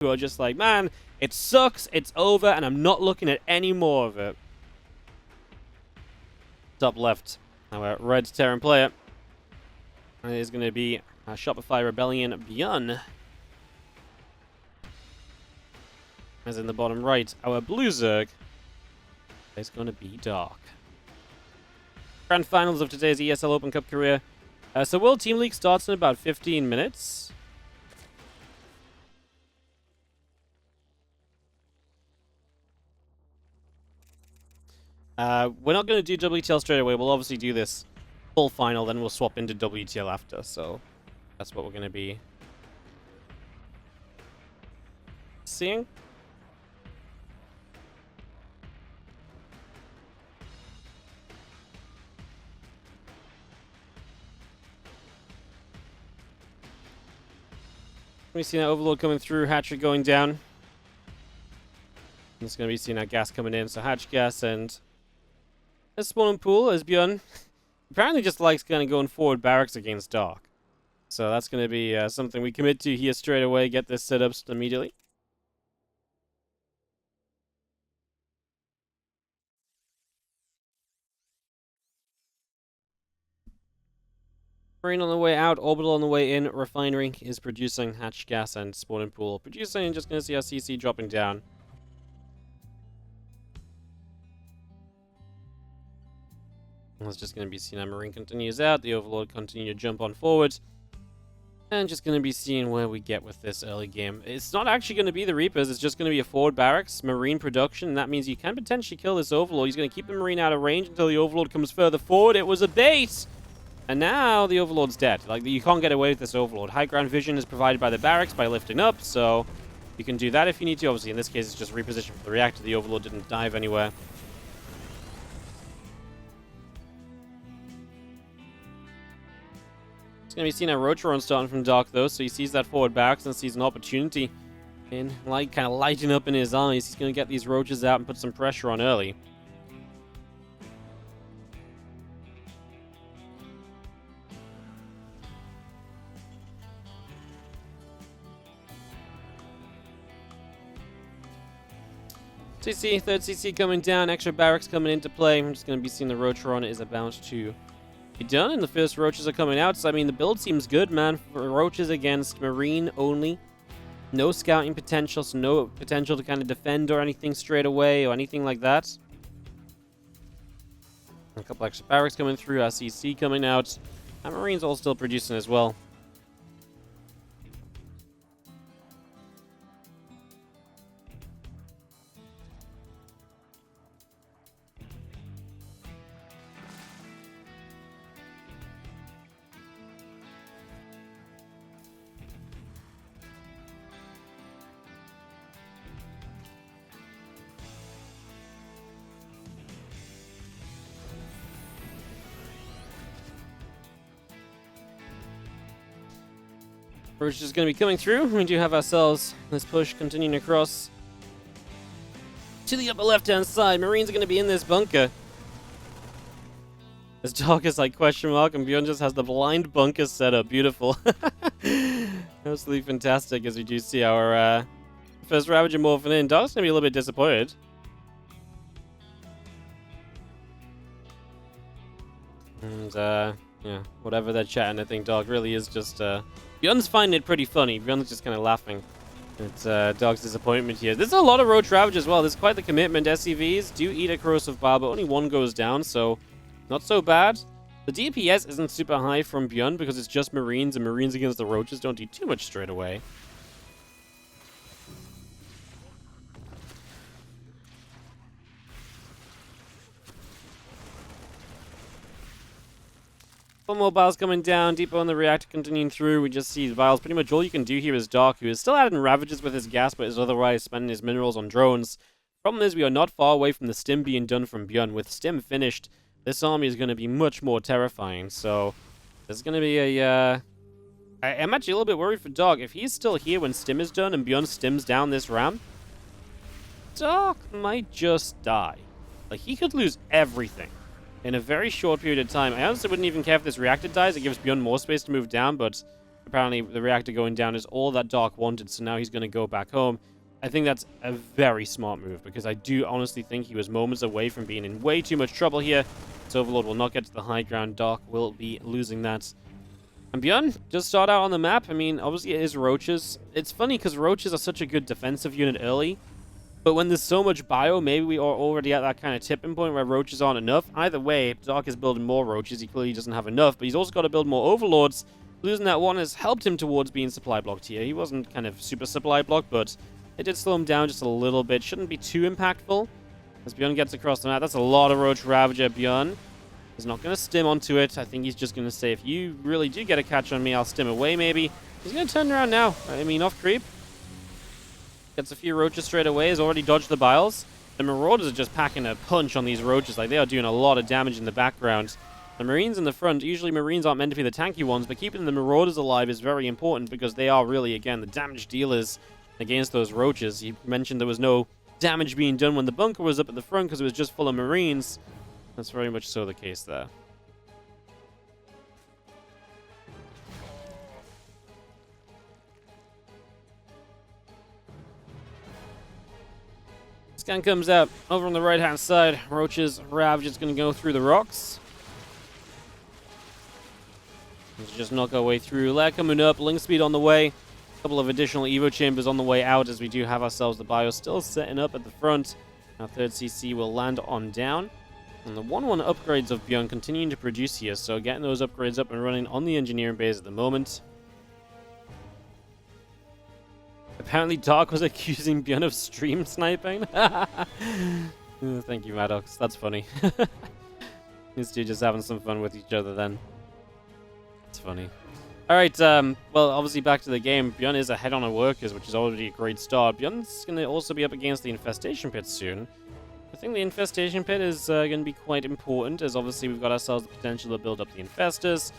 who are just like, man, it sucks, it's over, and I'm not looking at any more of it. Top left, our red Terran player. And it is going to be Shopify Rebellion ByuN. As in the bottom right, our blue Zerg is going to be Dark. Grand finals of today's ESL Open Cup career. So World Team League starts in about 15 minutes. We're not going to do WTL straight away. We'll obviously do this full final, then we'll swap into WTL after. So that's what we're going to be seeing. We see that Overlord coming through, Hatchery going down. It's going to be seeing that gas coming in. So Hatch gas and a spawn pool as ByuN apparently just likes kind of going forward barracks against Dark. So that's going to be something we commit to here straight away. Get this set up immediately. Marine on the way out, Orbital on the way in, Refinery is producing, Hatch gas and spawning pool producing, and just going to see our CC dropping down. It's just going to be seeing our Marine continues out, the Overlord continue to jump on forward, and just going to be seeing where we get with this early game. It's not actually going to be the Reapers, it's just going to be a forward barracks, Marine production, and that means you can potentially kill this Overlord. He's going to keep the Marine out of range until the Overlord comes further forward. It was a bait! And now the Overlord's dead. Like, you can't get away with this Overlord. High ground vision is provided by the barracks by lifting up, so you can do that if you need to. Obviously, in this case, it's just reposition for the reactor. The Overlord didn't dive anywhere. It's going to be seeing a Rotron starting from Dark, though, so he sees that forward barracks and sees an opportunity in, like, kind of lighting up in his eyes. He's going to get these roaches out and put some pressure on early. CC, third CC coming down, extra barracks coming into play. I'm just going to be seeing the Rotron is about to be done, and the first roaches are coming out. So, I mean, the build seems good, man. For roaches against Marine only. No scouting potential, so no potential to kind of defend or anything straight away or anything like that. A couple extra barracks coming through, our CC coming out. And Marine's all still producing as well. Roach is going to be coming through. We do have ourselves this push continuing across to the upper left-hand side. Marines are going to be in this bunker. This Dark is like question mark, and ByuN just has the blind bunker set up. Beautiful. Absolutely fantastic as we do see our first Ravager morphing in. Dark's going to be a little bit disappointed. And, yeah, whatever they're chatting, I think Dark really is just, ByuN's finding it pretty funny. ByuN's just kind of laughing at Dark's disappointment here. There's a lot of Roach Ravage as well. There's quite the commitment. SCVs do eat a corrosive bar, but only one goes down, so not so bad. The DPS isn't super high from ByuN because it's just Marines, and Marines against the Roaches don't do too much straight away. One more Vials coming down, Depot on the reactor continuing through. We just see Vials. Pretty much all you can do here is Dark, who is still adding Ravages with his gas, but is otherwise spending his minerals on drones. Problem is, we are not far away from the stim being done from ByuN. With stim finished, this army is going to be much more terrifying. So, there's going to be a... I'm actually a little bit worried for Dark. If he's still here when stim is done and ByuN stims down this ramp, Dark might just die. Like, he could lose everything in a very short period of time. I honestly wouldn't even care if this reactor dies. It gives ByuN more space to move down, but Apparently, the reactor going down is all that Dark wanted, so now he's going to go back home. I think that's a very smart move, because I do honestly think he was moments away from being in way too much trouble here. So Overlord will not get to the high ground. Dark will be losing that. And ByuN just start out on the map. I mean, obviously it is Roaches. It's funny, because Roaches are such a good defensive unit early. But when there's so much bio, maybe we are already at that kind of tipping point where Roaches aren't enough. Either way, Dark is building more Roaches. He clearly doesn't have enough, but he's also got to build more Overlords. Losing that one has helped him towards being supply blocked here. He wasn't kind of super supply blocked, but it did slow him down just a little bit. Shouldn't be too impactful. As ByuN gets across the map, that's a lot of Roach Ravager. ByuN is not going to stim onto it. I think he's just going to say, if you really do get a catch on me, I'll stim away maybe. He's going to turn around now. I mean, off creep. Gets a few Roaches straight away. Has already dodged the Biles. The Marauders are just packing a punch on these Roaches. Like, they are doing a lot of damage in the background. The Marines in the front, usually Marines aren't meant to be the tanky ones, but keeping the Marauders alive is very important because they are really, again, the damage dealers against those Roaches. You mentioned there was no damage being done when the bunker was up at the front because it was just full of Marines. That's very much so the case there. Scan comes out over on the right-hand side. Roaches, Ravager's going to go through the rocks. Let's just knock our way through. Lair coming up, Link Speed on the way. A couple of additional Evo Chambers on the way out as we do have ourselves the bio still setting up at the front. Our third CC will land on down. And the 1-1 upgrades of ByuN continuing to produce here, so getting those upgrades up and running on the engineering base at the moment. Apparently Dark was accusing ByuN of stream sniping. Thank you, Maddox. That's funny. These two just having some fun with each other then. It's funny. Alright, well, obviously back to the game. ByuN is ahead on our workers, which is already a great start. ByuN's going to also be up against the Infestation Pit soon. I think the Infestation Pit is going to be quite important, as obviously we've got ourselves the potential to build up the Infestors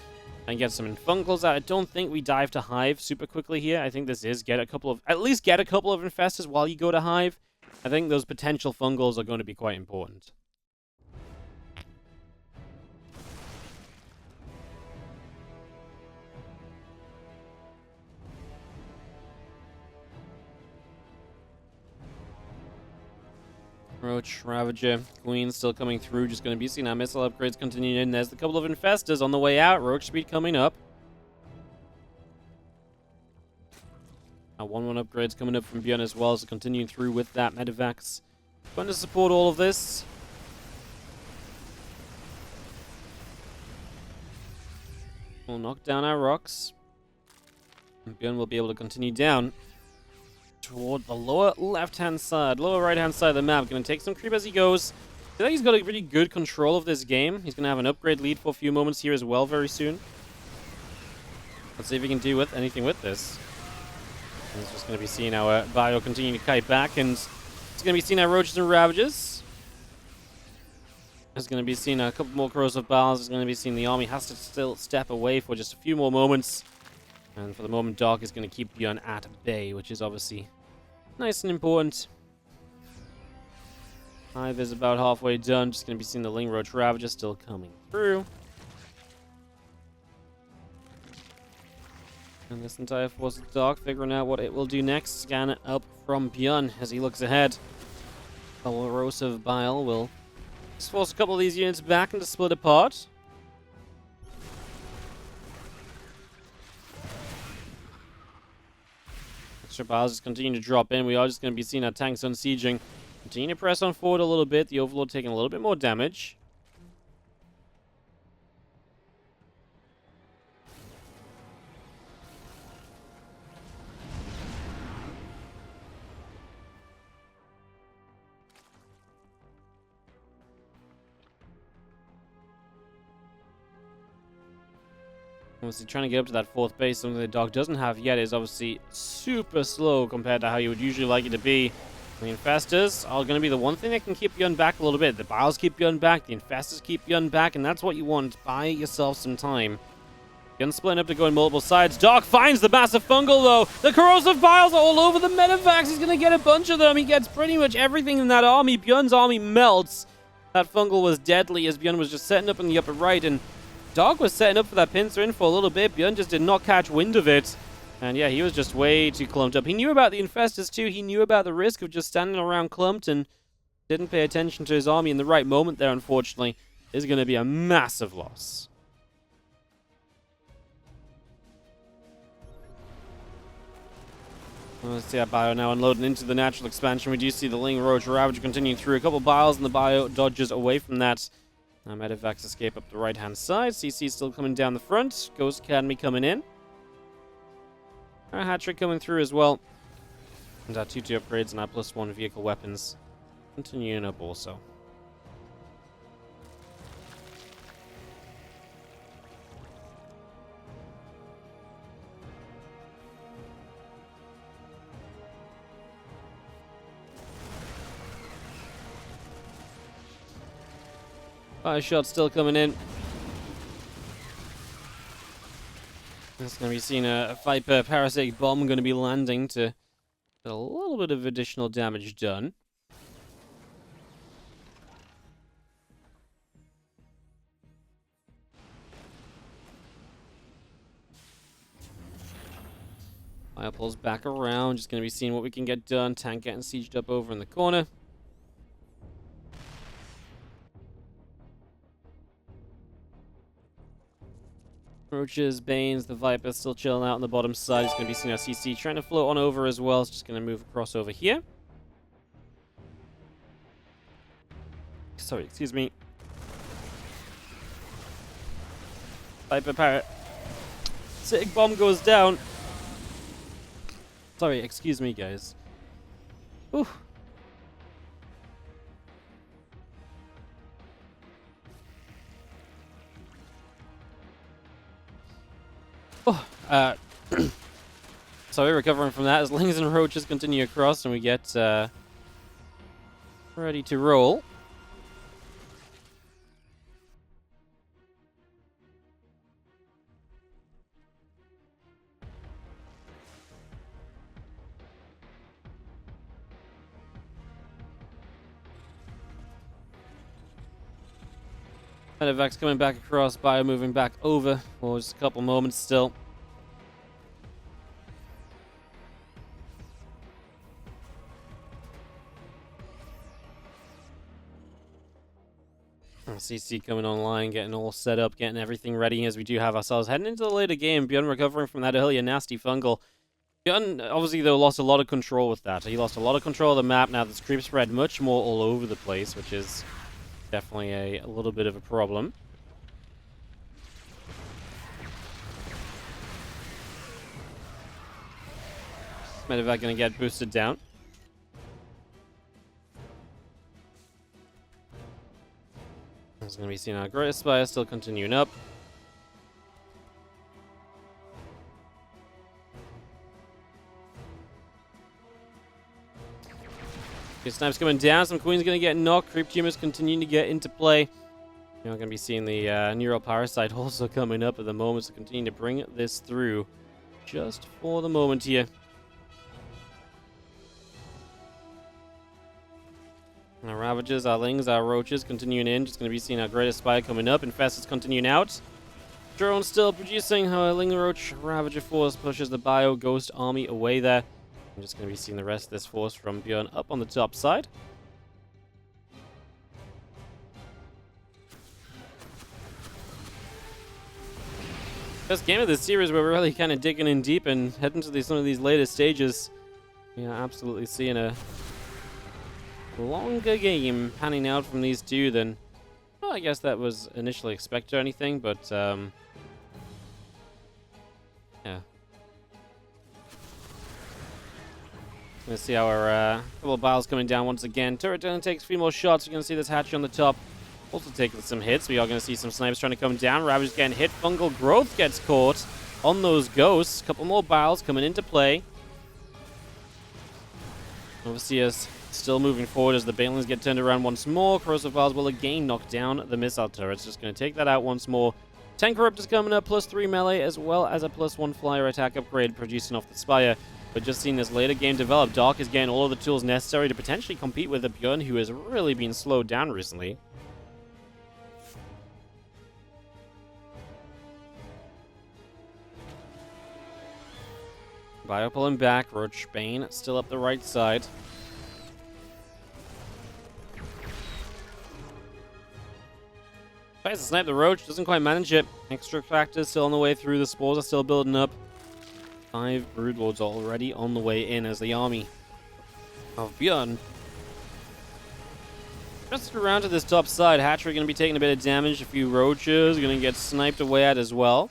and get some Infuncles out. I don't think we dive to Hive super quickly here. I think this is at least get a couple of Infestors while you go to Hive. I think those potential Fungals are going to be quite important. Roach, Ravager, Queen still coming through. Just going to be seeing our missile upgrades continuing in. There's a couple of Infestors on the way out. Roach speed coming up. Our 1-1 upgrades coming up from ByuN as well. So continuing through with that. Medivacs going to support all of this. We'll knock down our rocks. And ByuN will be able to continue down toward the lower left-hand side, lower right-hand side of the map. Going to take some creep as he goes. I think he's got a really good control of this game. He's going to have an upgrade lead for a few moments here as well very soon. Let's see if he can do anything with this. He's just going to be seeing our bio continue to kite back, and he's going to be seeing our Roaches and Ravagers. He's going to be seeing a couple more corrosive bars. He's going to be seeing the army has to still step away for just a few more moments. And for the moment, Dark is going to keep ByuN at bay, which is obviously nice and important. Hive is about halfway done. Just going to be seeing the Ling Roach Ravager still coming through. And this entire force of Dark figuring out what it will do next. Scan it up from ByuN as he looks ahead. The Corrosive Bile will just force a couple of these units back and to split apart. Extra Biles just continue to drop in. We are just going to be seeing our tanks unsieging. Continue to press on forward a little bit. The Overlord taking a little bit more damage. Obviously trying to get up to that fourth base, something the Dark doesn't have yet, is obviously super slow compared to how you would usually like it to be. The Infestors are going to be the one thing that can keep ByuN back a little bit. The Biles keep ByuN back, the Infestors keep ByuN back, and that's what you want. Buy yourself some time. ByuN splitting up to go in multiple sides. Dark finds the massive fungal though. The Corrosive Biles are all over the Medivacs. He's going to get a bunch of them. He gets pretty much everything in that army. ByuN's army melts. That fungal was deadly as ByuN was just setting up in the upper right, and Dark was setting up for that pincer in for a little bit. ByuN just did not catch wind of it. And yeah, he was just way too clumped up. He knew about the infestors too. He knew about the risk of just standing around clumped and didn't pay attention to his army in the right moment there, unfortunately. Is going to be a massive loss. Let's see that Bio now unloading into the natural expansion. We do see the Ling Roach Ravager continuing through a couple biles, and the Bio dodges away from that. Medivacs escape up the right-hand side. CC still coming down the front. Ghost Academy coming in. Our hat-trick coming through as well. And our 2-2 upgrades and our +1 vehicle weapons continuing up also. Fire shot still coming in. It's going to be seeing a Viper parasitic bomb going to be landing to get a little bit of additional damage done. Fire pulls back around. Just going to be seeing what we can get done. Tank getting sieged up over in the corner. Roaches, Banes, the Viper still chilling out on the bottom side. He's going to be seeing our CC trying to float on over as well. It's just going to move across over here. Sorry, excuse me. Viper Parrot. Sick bomb goes down. Sorry, excuse me, guys. Ooh. Oh, sorry, recovering from that as Lings and Roaches continue across and we get ready to roll. Medivacs coming back across, Bio moving back over for just a couple moments still. CC coming online, getting all set up, getting everything ready as we do have ourselves heading into the later game. ByuN recovering from that earlier nasty fungal. ByuN obviously though lost a lot of control with that. He lost a lot of control of the map. Now this creep spread much more all over the place, which is definitely a little bit of a problem. Medivac going to get boosted down. There's going to be seeing our Great Spire still continuing up. Okay, Snipes coming down. Some Queens going to get knocked. Creep Tumors continuing to get into play. You're going to be seeing the Neural Parasite also coming up at the moment, so continue to bring this through just for the moment here. Our Ravagers, our Lings, our Roaches continuing in. Just going to be seeing our Greatest Spire coming up. Infestors continuing out. Drone still producing. Our Ling Roach Ravager force pushes the Bio Ghost army away there. I'm just going to be seeing the rest of this force from ByuN up on the top side. First game of this series where we're really kind of digging in deep and heading to some of these later stages. Yeah, absolutely seeing a longer game panning out from these two than, well, I guess that was initially expected or anything, but yeah. Gonna see our couple of biles coming down once again. Turret down takes a few more shots. You're gonna see this hatchet on the top also taking some hits. We are gonna see some snipes trying to come down. Ravage getting hit. Fungal Growth gets caught on those ghosts. Couple more biles coming into play. Obviously, us still moving forward as the Banelings get turned around once more. Corrosive Vials will again knock down the missile turrets. Just going to take that out once more. 10 Corruptors coming up, +3 melee, as well as a +1 flyer attack upgrade producing off the Spire. But just seeing this later game develop, Dark is getting all of the tools necessary to potentially compete with a ByuN who has really been slowed down recently. Bio pulling back. Roach Bane still up the right side. Tries to snipe the Roach, doesn't quite manage it. Extra factors still on the way through. The spores are still building up. 5 Broodlords already on the way in as the army of ByuN. Just around to this top side, Hatchery going to be taking a bit of damage. A few Roaches going to get sniped away at as well.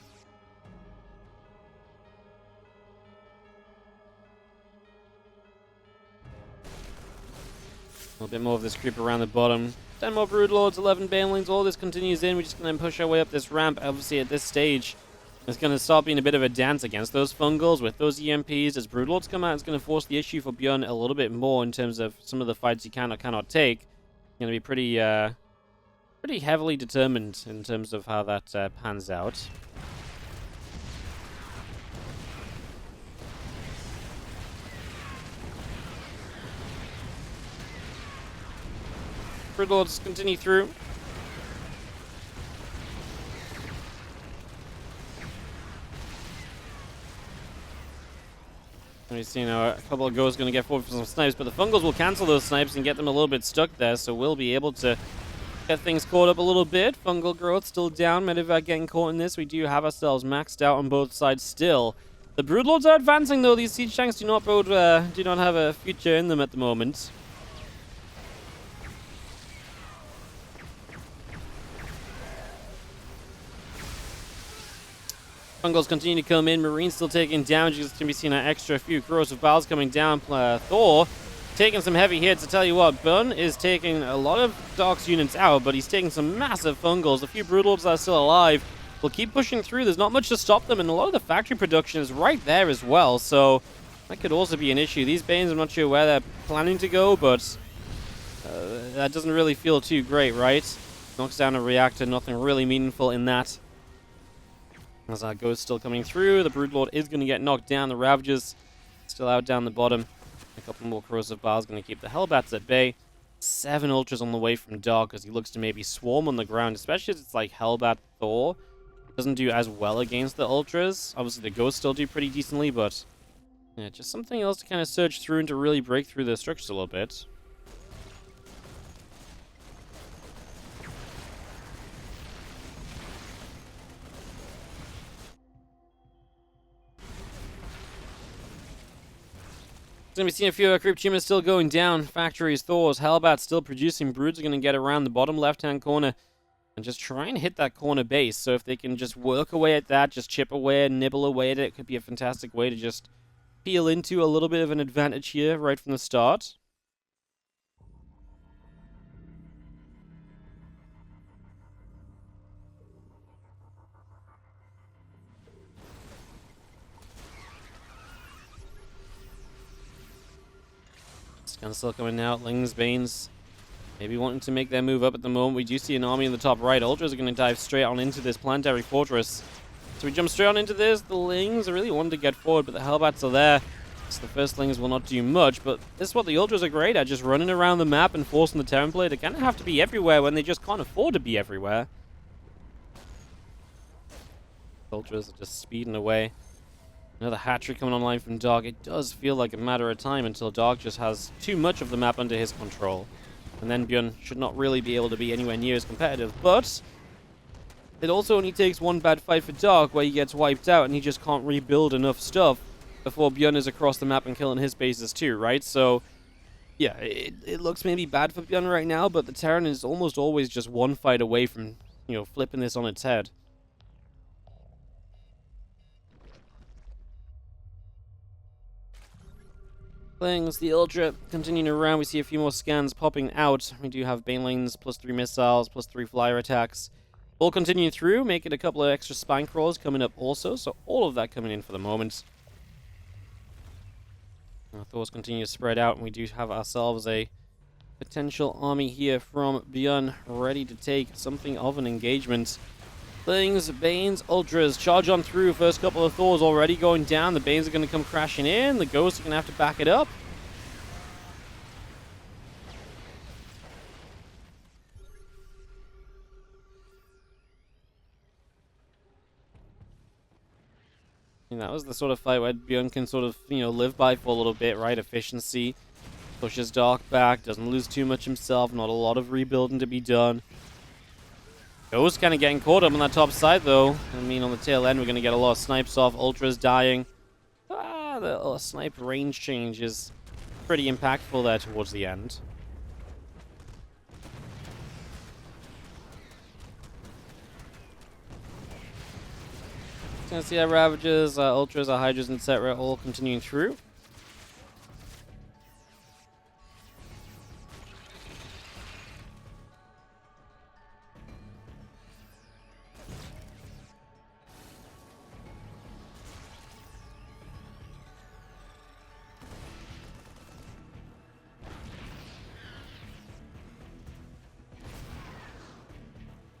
A little bit more of this creep around the bottom. 10 more Broodlords, 11 Banelings, all this continues in. We're just going to push our way up this ramp. Obviously, at this stage, it's going to start being a bit of a dance against those Fungals with those EMPs. As Broodlords come out, it's going to force the issue for ByuN a little bit more in terms of some of the fights you can or cannot take. It's going to be pretty heavily determined in terms of how that pans out. Broodlords continue through. We've seen a couple of goes going to get forward for some snipes, but the Fungals will cancel those snipes and get them a little bit stuck there, so we'll be able to get things caught up a little bit. Fungal growth still down. Medivac getting caught in this. We do have ourselves maxed out on both sides still. The Broodlords are advancing, though. These Siege Tanks do not have a future in them at the moment. Fungals continue to come in. Marines still taking damage. You can be seeing an extra few corrosive balls coming down. Thor taking some heavy hits. I tell you what, ByuN is taking a lot of Dark's units out, but he's taking some massive Fungals. A few Broodlords that are still alive will keep pushing through. There's not much to stop them, and a lot of the factory production is right there as well, so that could also be an issue. These Banes, I'm not sure where they're planning to go, but that doesn't really feel too great, right? Knocks down a reactor, nothing really meaningful in that. As our Ghost still coming through, the Broodlord is going to get knocked down. The Ravagers still out down the bottom. A couple more corrosive bars going to keep the Hellbats at bay. 7 Ultras on the way from Dark as he looks to maybe swarm on the ground, especially as it's like Hellbat Thor. Doesn't do as well against the Ultras. Obviously, the Ghosts still do pretty decently, but yeah, just something else to kind of surge through and to really break through the structures a little bit. Going to be seeing a few creep tumors still going down. Factories, Thors, Hellbats still producing. Broods are going to get around the bottom left-hand corner and just try and hit that corner base. So if they can just work away at that, just chip away and nibble away at it, it could be a fantastic way to just peel into a little bit of an advantage here right from the start. Gun still coming out. Lings, Banes, maybe wanting to make their move up at the moment. We do see an army in the top right. Ultras are going to dive straight on into this planetary fortress. So we jump straight on into this. The Lings are really wanting to get forward, but the Hellbats are there. So the first Lings will not do much, but this is what the Ultras are great at, just running around the map and forcing the Terran player to kind of have to be everywhere when they just can't afford to be everywhere. Ultras are just speeding away. Another hatchery coming online from Dark. It does feel like a matter of time until Dark just has too much of the map under his control. And then ByuN should not really be able to be anywhere near as competitive. But it also only takes one bad fight for Dark where he gets wiped out and he just can't rebuild enough stuff before ByuN is across the map and killing his bases too, right? So, yeah, it looks maybe bad for ByuN right now, but the Terran is almost always just one fight away from, you know, flipping this on its head. Things, the Ultra continuing around. We see a few more scans popping out. We do have Banelings, +3 missiles, +3 flyer attacks. All continuing through, making a couple of extra spine crawlers coming up also. So all of that coming in for the moment. Our Thors continue to spread out, and we do have ourselves a potential army here from ByuN ready to take something of an engagement. Things, Banes, Ultras, charge on through. First couple of Thors already going down. The Banes are going to come crashing in. The Ghosts are going to have to back it up. And that was the sort of fight where ByuN can sort of, live by for a little bit, right? Efficiency. Pushes Dark back, doesn't lose too much himself, not a lot of rebuilding to be done. Ghost kind of getting caught up on that top side, though. I mean, on the tail end, we're going to get a lot of snipes off. Ultra's dying. The snipe range change is pretty impactful there towards the end. Gonna see our Ravages, Ultras, our Hydras, etc. all continuing through.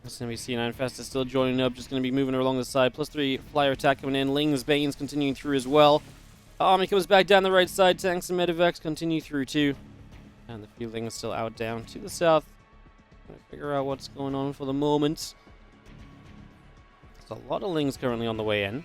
It's going to be C9 Festa still joining up, just going to be moving along the side. +3 flyer attack coming in. Ling's Bane's continuing through as well. Army comes back down the right side. Tanks and Medivacs continue through too. And the few Lings still out down to the south. Trying to figure out what's going on for the moment. There's a lot of Lings currently on the way in.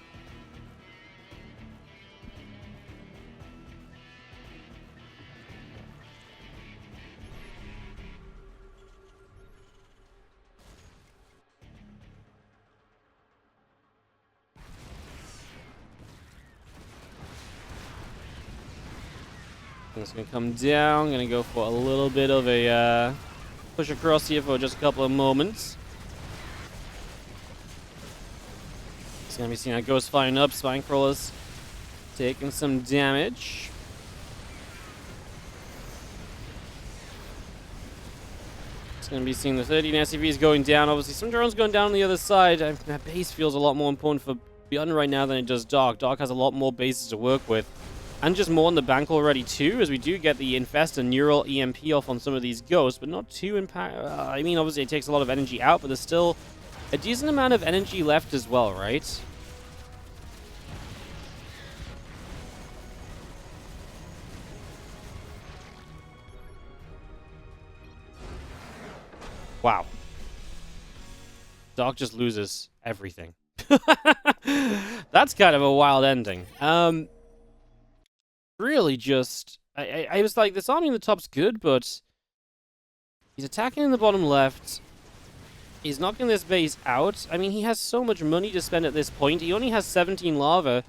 It's going to come down. Going to go for a little bit of a push across here for just a couple of moments. It's going to be seen that Ghost firing up. Spine Crawlers taking some damage. It's going to be seeing the 13 SCVs going down. Obviously, some drones going down on the other side. That base feels a lot more important for ByuN right now than it does Dark. Dark has a lot more bases to work with. And just more in the bank already too, as we do get the Infest and Neural EMP off on some of these Ghosts, but not too impact. I mean, obviously it takes a lot of energy out, but there's still a decent amount of energy left as well, right? Wow. Dark just loses everything. That's kind of a wild ending. Really just... I was like, this army in the top's good, but... He's attacking in the bottom left. He's knocking this base out. I mean, he has so much money to spend at this point. He only has 17 lava.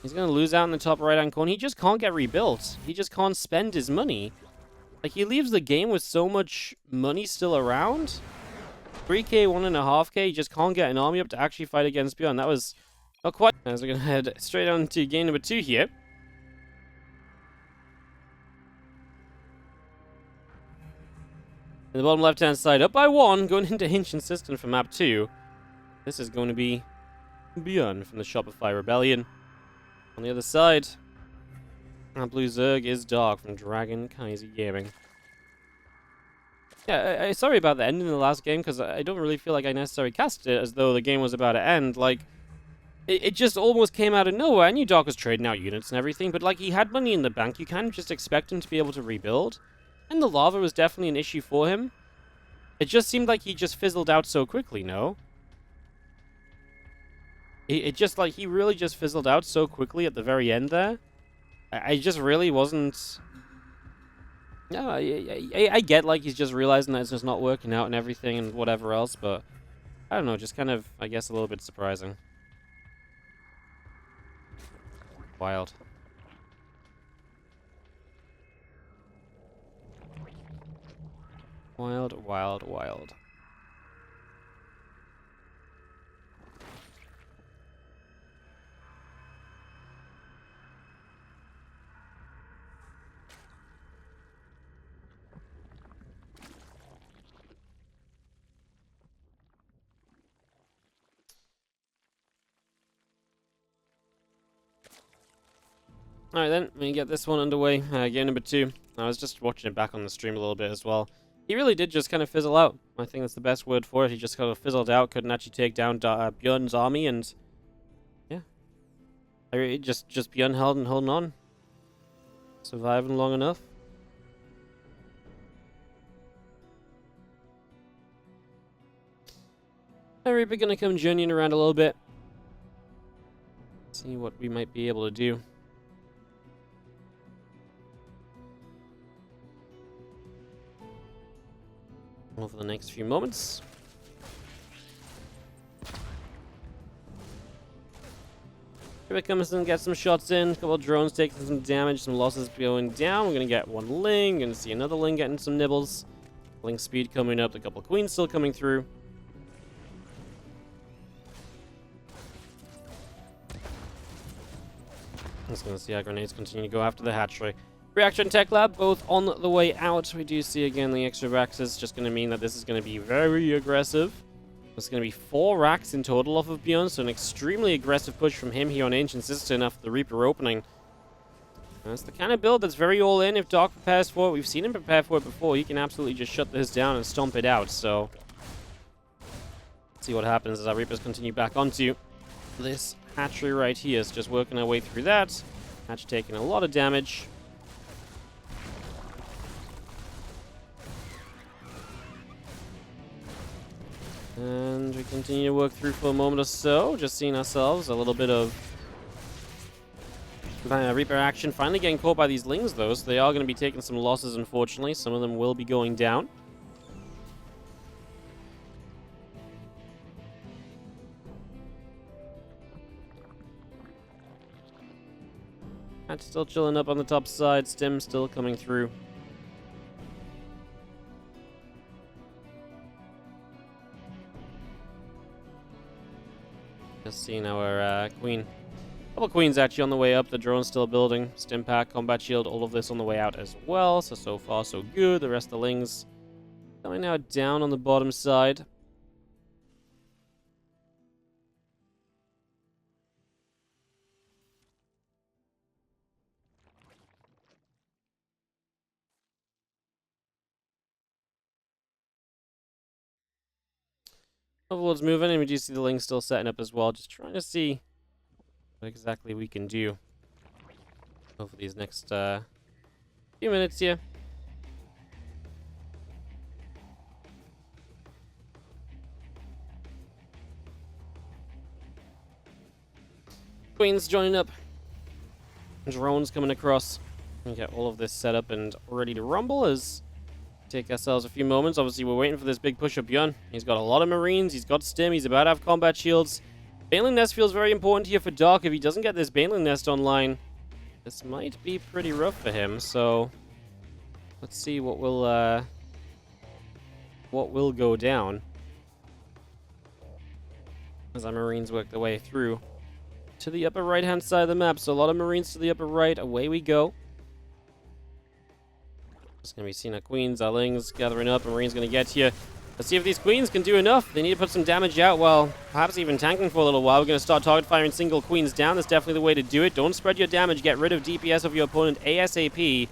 He's going to lose out in the top right-hand corner. He just can't get rebuilt. He just can't spend his money. Like, he leaves the game with so much money still around. 3k, 1.5k. He just can't get an army up to actually fight against ByuN. That was not quite... As we're going to head straight on to game number 2 here. In the bottom left-hand side, up by 1, going into Ancient System for map 2. This is going to be ByuN from the Shopify Rebellion. On the other side, our blue Zerg is Dark from Dragon Kaiser Gaming. Yeah, sorry about the end in the last game, because I don't really feel like I necessarily cast it as though the game was about to end. Like, it just almost came out of nowhere. I knew Dark was trading out units and everything, but like, he had money in the bank. You kind of just expect him to be able to rebuild. And the lava was definitely an issue for him. It just seemed like he just fizzled out so quickly, no? It just, like, he really just fizzled out so quickly at the very end there. I just really wasn't... No, I get, like, he's just realizing that it's just not working out and everything and whatever else, but... I don't know, just kind of, I guess, a little bit surprising. Wild. Wild, wild, wild. Alright then, we get this one underway. Game number 2. I was just watching it back on the stream a little bit as well. He really did just kind of fizzle out. I think that's the best word for it. He just kind of fizzled out, couldn't actually take down ByuN's army, and... Yeah. Just ByuN holding on. Surviving long enough. And Reaper gonna come journeying around a little bit. See what we might be able to do. Over the next few moments. Here comes and get some shots in. A couple of drones taking some damage, some losses going down. We're gonna get one Ling, gonna see another Ling getting some nibbles. Ling speed coming up, a couple of queens still coming through. Just gonna see our grenades continue to go after the hatchery. Reaction Tech Lab, both on the way out. We do see again the extra racks is just gonna mean that this is gonna be very aggressive. There's going to be 4 racks in total off of ByuN, so an extremely aggressive push from him here on Ancient Cistern after the Reaper opening. That's the kind of build that's very all-in. If Dark prepares for it, we've seen him prepare for it before, he can absolutely just shut this down and stomp it out, so... Let's see what happens as our Reapers continue back onto this hatchery right here. It's just working our way through that. Hatch taking a lot of damage. And we continue to work through for a moment or so, just seeing ourselves a little bit of Reaper action. Finally getting caught by these Lings, though, so they are going to be taking some losses, unfortunately. Some of them will be going down. Hatch still chilling up on the top side, Stim still coming through. Just seeing our queen. Couple queens actually on the way up. The drone's still building. Stim pack, combat shield, all of this on the way out as well. So far, so good. The rest of the Lings coming now down on the bottom side. Overlord's moving, and we do see the Lings still setting up as well. Just trying to see what exactly we can do over these next few minutes here. Queen's joining up. Drones coming across. We get all of this set up and ready to rumble as take ourselves a few moments. Obviously, we're waiting for this big push of ByuN. He's got a lot of Marines. He's got Stim. He's about to have combat shields. Baneling Nest feels very important here for Dark. If he doesn't get this Baneling Nest online, this might be pretty rough for him. So let's see what will go down as our Marines work their way through to the upper right-hand side of the map. So a lot of Marines to the upper right. Away we go. Just going to be seeing our queens, our Lings gathering up, and Marine's going to get here. Let's see if these queens can do enough. They need to put some damage out while perhaps even tanking for a little while. We're going to start target firing single queens down. That's definitely the way to do it. Don't spread your damage. Get rid of DPS of your opponent ASAP. We've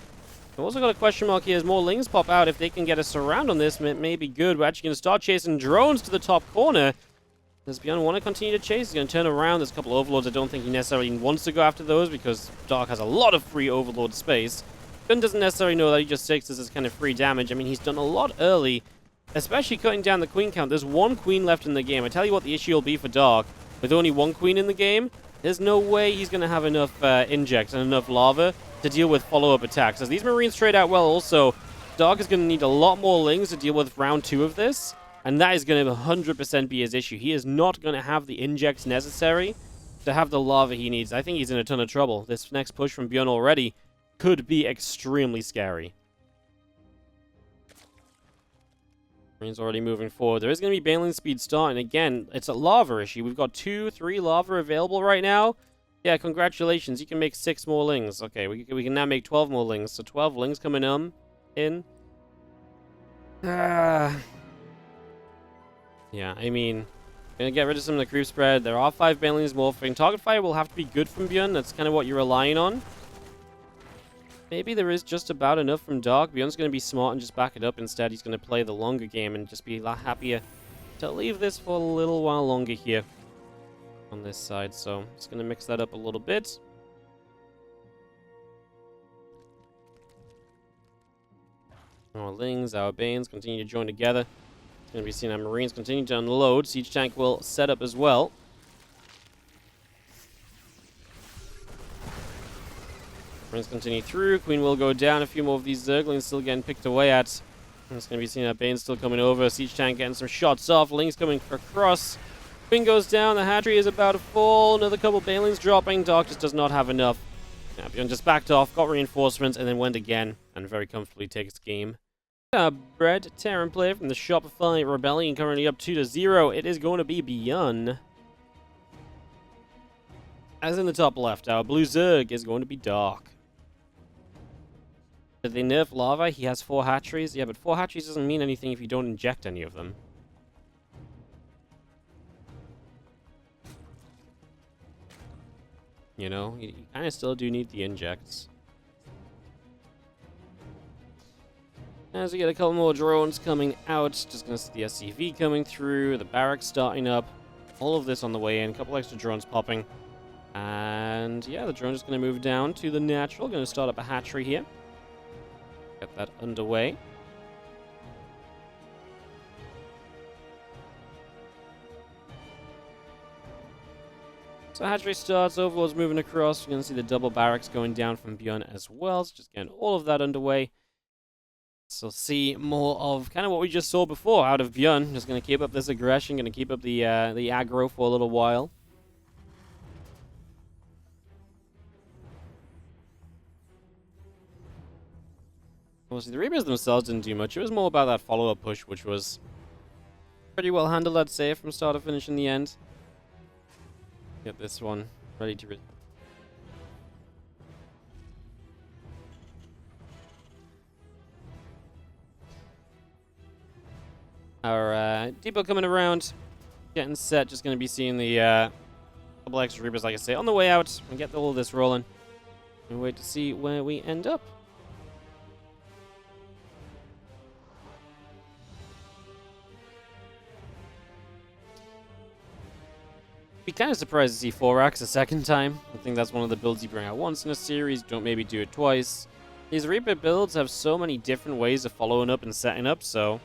also got a question mark here as more Lings pop out. If they can get a surround on this, it may be good. We're actually going to start chasing drones to the top corner. Does ByuN want to continue to chase? He's going to turn around. There's a couple of Overlords. I don't think he necessarily wants to go after those because Dark has a lot of free Overlord space. ByuN doesn't necessarily know that he just takes this as kind of free damage. I mean, he's done a lot early, especially cutting down the queen count. There's 1 queen left in the game. I tell you what the issue will be for Dark. With only 1 queen in the game, there's no way he's going to have enough injects and enough lava to deal with follow-up attacks. As these Marines trade out well also, Dark is going to need a lot more Lings to deal with round 2 of this, and that is going to 100% be his issue. He is not going to have the injects necessary to have the lava he needs. I think he's in a ton of trouble. This next push from ByuN already could be extremely scary. Marine's already moving forward. There is going to be Baneling speed starting. Again, it's a lava issue. We've got 2, 3 lava available right now. Yeah, congratulations. You can make 6 more Lings. Okay, we can now make 12 more Lings. So 12 Lings coming in. Yeah, I mean, gonna get rid of some of the creep spread. There are 5 Banelings morphing. Target fire will have to be good from ByuN. That's kind of what you're relying on. Maybe there is just about enough from Dark. ByuN's going to be smart and just back it up instead. He's going to play the longer game and just be a lot happier to leave this for a little while longer here on this side. So just going to mix that up a little bit. Our Lings, our Banes continue to join together. Going to be seeing our Marines continue to unload. Siege tank will set up as well. Marines continue through. Queen will go down. A few more of these Zerglings still getting picked away at. It's going to be seen that Bane's still coming over. Siege Tank getting some shots off. Ling's coming across. Queen goes down. The hatchery is about to fall. Another couple Banelings dropping. Dark just does not have enough. Yeah, ByuN just backed off, got reinforcements, and then went again. And very comfortably takes game. Bread Terran player from the Shopify Rebellion currently up 2-0. It is going to be ByuN. As in the top left, our blue Zerg is going to be Dark. Did they nerf Lava? He has 4 hatcheries. Yeah, but 4 hatcheries doesn't mean anything if you don't inject any of them. You know, you kind of still do need the injects. As we get a couple more drones coming out, just going to see the SCV coming through, the barracks starting up, all of this on the way in, a couple extra drones popping. And yeah, the drone is going to move down to the natural, going to start up a hatchery here. Get that underway. So hatchery starts, Overlord's moving across. We're going to see the double barracks going down from ByuN as well. So just getting all of that underway. So see more of kind of what we just saw before out of ByuN. Just going to keep up this aggression, going to keep up the aggro for a little while. Obviously, the Reapers themselves didn't do much. It was more about that follow-up push, which was pretty well handled, I'd say, from start to finish in the end. Get this one ready to... Our depot coming around, getting set. Just going to be seeing the couple extra Reapers, like I say, on the way out. And get all of this rolling. And wait to see where we end up. Be kind of surprised to see 4-Axe a second time. I think that's one of the builds you bring out once in a series. Don't maybe do it twice. These Reaper builds have so many different ways of following up and setting up, so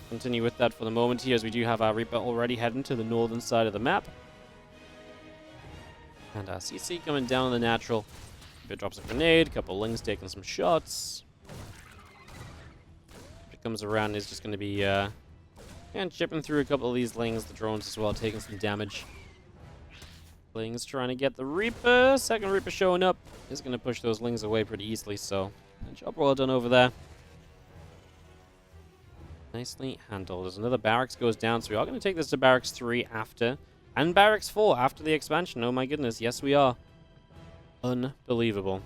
continue with that for the moment here, as we do have our Reaper already heading to the northern side of the map. And our CC coming down on the natural. Reaper drops a grenade, a couple Lings taking some shots. If it comes around, it's just going to be and chipping through a couple of these Lings, the drones as well, taking some damage. Lings trying to get the Reaper. Second Reaper showing up is going to push those Lings away pretty easily, so job well done over there. Nicely handled. There's another barracks goes down, so we are going to take this to barracks 3 after, and barracks 4 after the expansion. Oh my goodness, yes we are. Unbelievable.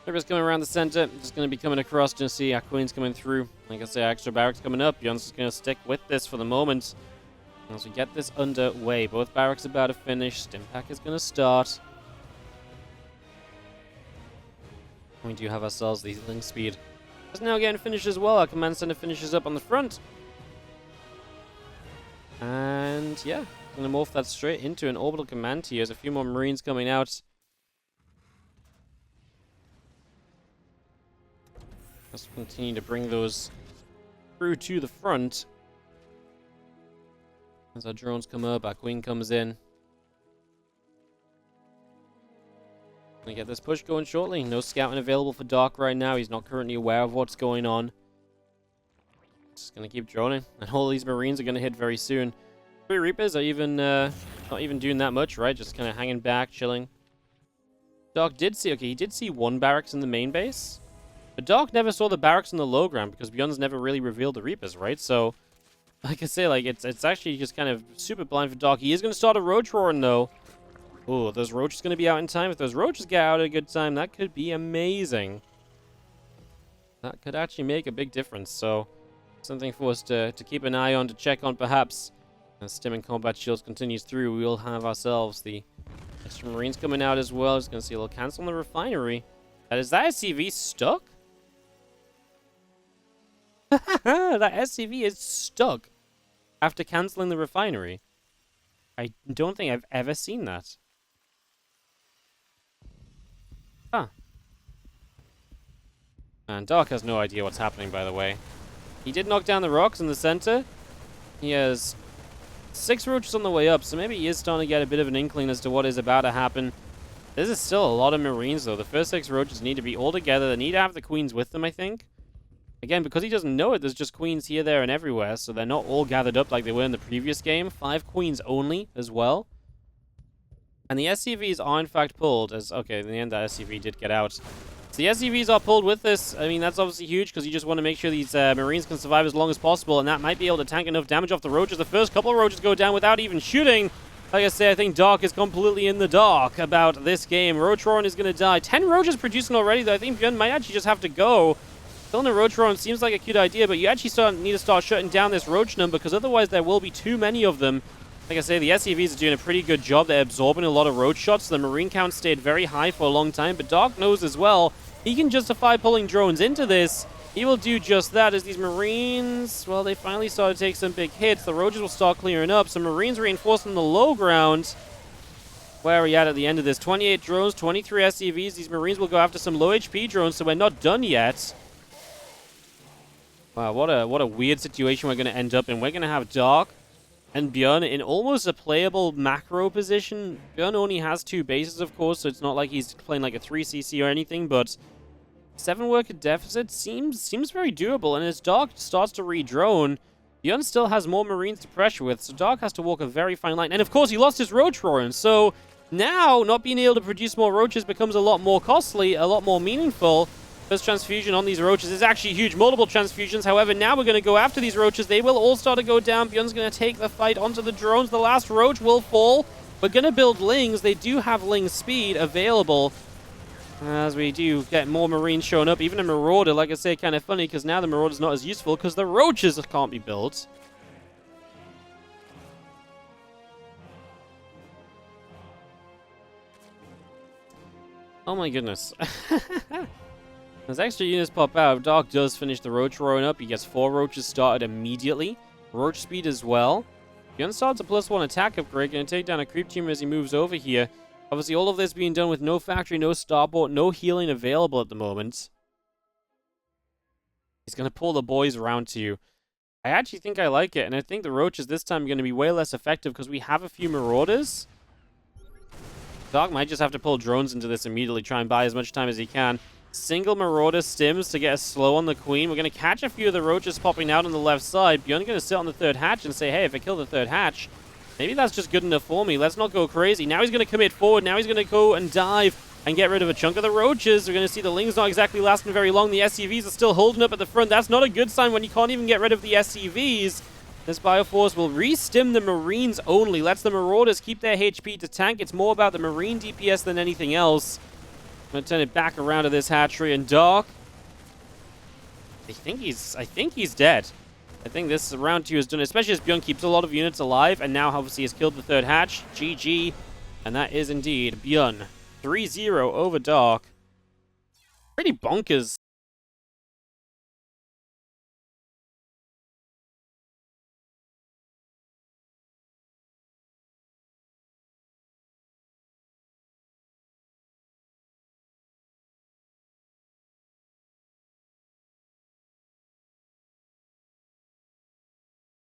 Reaper's coming around the center. Just going to be coming across to see our Queen's coming through. Like I say, extra barracks coming up. ByuN's just going to stick with this for the moment as we get this underway. Both barracks about to finish. Stimpack is going to start. We do have ourselves the link speed. It's now getting finished as well. Our command center finishes up on the front. And yeah, going to morph that straight into an orbital command tier. There's a few more Marines coming out. Let's continue to bring those through to the front. As our drones come up, our Queen comes in. Gonna get this push going shortly. No scouting available for Dark right now. He's not currently aware of what's going on. Just gonna keep droning. And all these Marines are gonna hit very soon. 3 Reapers are even not even doing that much, right? Just kind of hanging back, chilling. Dark did see, okay, he did see 1 barracks in the main base. But Dark never saw the barracks in the low ground because ByuN's never really revealed the Reapers, right? So, like I say, like it's actually just kind of super blind for Dark. He is going to start a Roach Roaring, though. Oh, those Roaches going to be out in time. If those Roaches get out at a good time, that could be amazing. That could actually make a big difference. So, something for us to keep an eye on, to check on, perhaps. As Stim and Combat Shields continues through, we will have ourselves the extra Marines coming out as well. Just going to see a little cancel on the refinery. Is that SCV stuck? That SCV is stuck after cancelling the refinery. I don't think I've ever seen that. Huh. And Dark has no idea what's happening, by the way. He did knock down the rocks in the center. He has 6 roaches on the way up, so maybe he is starting to get a bit of an inkling as to what is about to happen. This is still a lot of Marines, though. The first 6 roaches need to be all together. They need to have the queens with them, I think. Again, because he doesn't know it, there's just queens here, there, and everywhere, so they're not all gathered up like they were in the previous game. 5 queens only as well. And the SCVs are, in fact, pulled. Okay, in the end, that SCV did get out. So the SCVs are pulled with this. I mean, that's obviously huge because you just want to make sure these Marines can survive as long as possible, and that might be able to tank enough damage off the roaches. The first couple of roaches go down without even shooting. Like I say, I think Dark is completely in the dark about this game. Roach Roaring is going to die. 10 roaches producing already, though. I think ByuN might actually just have to go. Killing a Roach Roaring seems like a cute idea, but you actually need to start shutting down this roach number because otherwise there will be too many of them. Like I say, the SCVs are doing a pretty good job. They're absorbing a lot of roach shots. The Marine count stayed very high for a long time, but Dark knows as well he can justify pulling drones into this. He will do just that as these Marines, well, they finally started to take some big hits. The roaches will start clearing up. Some Marines reinforcing the low ground. Where are we at the end of this? 28 drones, 23 SCVs. These Marines will go after some low HP drones, so we're not done yet. Wow, what a weird situation we're going to end up in. We're going to have Dark and ByuN in almost a playable macro position. ByuN only has 2 bases, of course, so it's not like he's playing like a 3CC or anything, but 7 worker deficit seems very doable, and as Dark starts to re-drone, ByuN still has more Marines to pressure with, so Dark has to walk a very fine line. And of course, he lost his Roach Roaring, so now not being able to produce more roaches becomes a lot more costly, a lot more meaningful. First transfusion on these roaches is actually huge. Multiple transfusions. However, now we're going to go after these roaches. They will all start to go down. ByuN's going to take the fight onto the drones. The last roach will fall. We're going to build Lings. They do have Ling speed available. As we do get more Marines showing up. Even a Marauder, like I say, kind of funny because now the Marauder's not as useful because the roaches can't be built. Oh my goodness. As extra units pop out, Dark does finish the roach roaring up. He gets 4 roaches started immediately. Roach speed as well. ByuN starts a +1 attack upgrade. Going to take down a creep team as he moves over here. Obviously, all of this being done with no factory, no starport, no healing available at the moment. He's going to pull the boys around to you. I actually think I like it, and I think the roaches this time are going to be way less effective because we have a few Marauders. Dark might just have to pull drones into this immediately, try and buy as much time as he can. Single Marauder stims to get a slow on the Queen. We're going to catch a few of the roaches popping out on the left side. ByuN going to sit on the 3rd hatch and say, hey, if I kill the 3rd hatch, maybe that's just good enough for me. Let's not go crazy. Now he's going to commit forward. Now he's going to go and dive and get rid of a chunk of the roaches. We're going to see the Lings not exactly lasting very long. The SCVs are still holding up at the front. That's not a good sign when you can't even get rid of the SCVs. This Bioforce will re-stim the Marines only. Lets the Marauders keep their HP to tank. It's more about the Marine DPS than anything else. I'm going to turn it back around to this hatchery, and Dark, I think he's dead. I think this round 2 is done, especially as ByuN keeps a lot of units alive, and now obviously has killed the 3rd hatch. GG. And that is indeed ByuN. 3-0 over Dark. Pretty bonkers